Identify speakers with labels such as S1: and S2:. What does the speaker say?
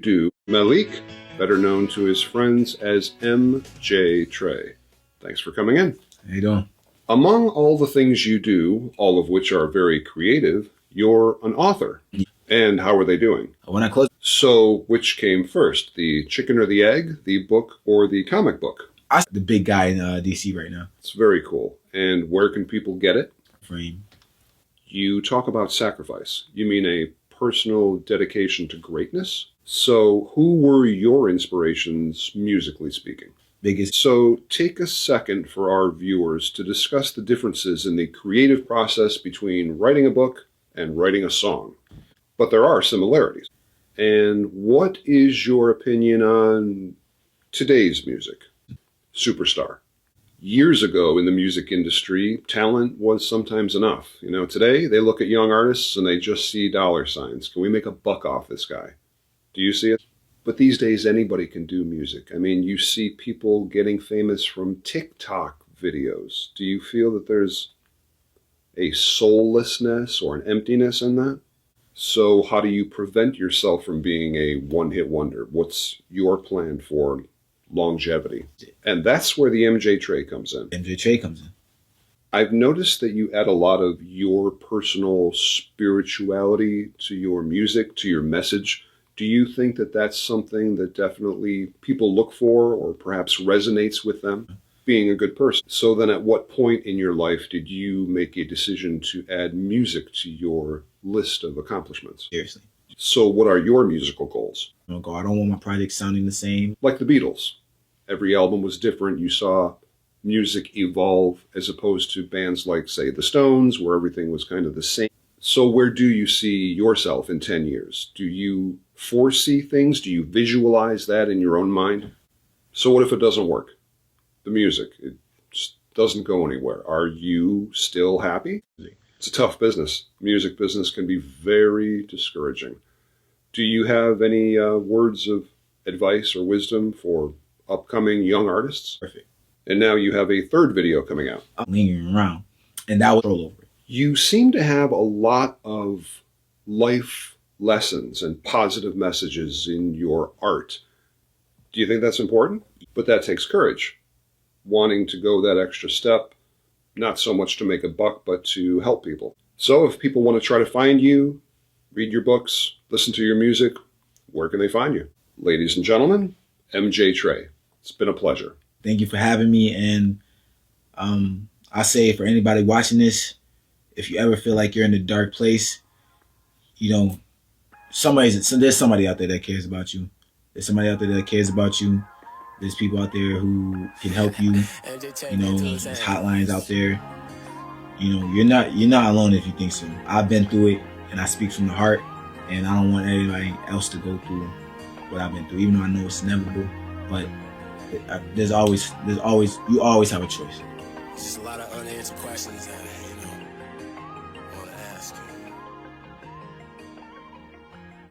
S1: do Malik, better known to his friends as MJ Trey. Thanks for coming in.
S2: How you doing?
S1: Among all the things you do, all of which are very creative, you're an author. And how are they doing?
S2: When I close,
S1: So, which came first, the chicken or the egg, the book or the comic book?
S2: I'm the big guy in DC right now.
S1: It's very cool. And where can people get it?
S2: Frame.
S1: You talk about sacrifice. You mean a personal dedication to greatness? So, who were your inspirations, musically speaking?
S2: Biggest.
S1: So, take a second for our viewers to discuss the differences in the creative process between writing a book and writing a song. But there are similarities. And what is your opinion on today's music? Superstar. Years ago in the music industry, talent was sometimes enough. You know, today they look at young artists and they just see dollar signs. Can we make a buck off this guy? Do you see it? But these days anybody can do music. I mean, you see people getting famous from TikTok videos. Do you feel that there's a soullessness or an emptiness in that? So how do you prevent yourself from being a one-hit wonder? What's your plan for longevity? And that's where the MJ Trey comes in.
S2: MJ Trey comes in.
S1: I've noticed that you add a lot of your personal spirituality to your music, to your message. Do you think that that's something that definitely people look for or perhaps resonates with them? Being a good person. So then at what point in your life did you make a decision to add music to your list of accomplishments?
S2: Seriously.
S1: So what are your musical goals?
S2: I don't want my project sounding the same.
S1: Like the Beatles. Every album was different. You saw music evolve as opposed to bands like, say, the Stones, where everything was kind of the same. So where do you see yourself in 10 years? Do you foresee things? Do you visualize that in your own mind? So what if it doesn't work? The music, it just doesn't go anywhere. Are you still happy? It's a tough business. Music business can be very discouraging. Do you have any words of advice or wisdom for upcoming young artists?
S2: Perfect.
S1: And now you have a third video coming out.
S2: I'm lingering around, and that was all over.
S1: You seem to have a lot of life lessons and positive messages in your art. Do you think that's important? But that takes courage. Wanting to go that extra step, not so much to make a buck, but to help people. So if people want to try to find you, read your books, listen to your music, where can they find you? Ladies and gentlemen, MJ Trey. It's been a pleasure.
S2: Thank you for having me. And I say for anybody watching this, if you ever feel like you're in a dark place, you know, there's somebody out there that cares about you. There's somebody out there that cares about you. There's people out there who can help you. You know, there's hotlines out there. You know, you're not alone if you think so. I've been through it, and I speak from the heart, and I don't want anybody else to go through what I've been through, even though I know it's inevitable. But you always have a choice.
S3: Just a lot of unanswered questions, you know.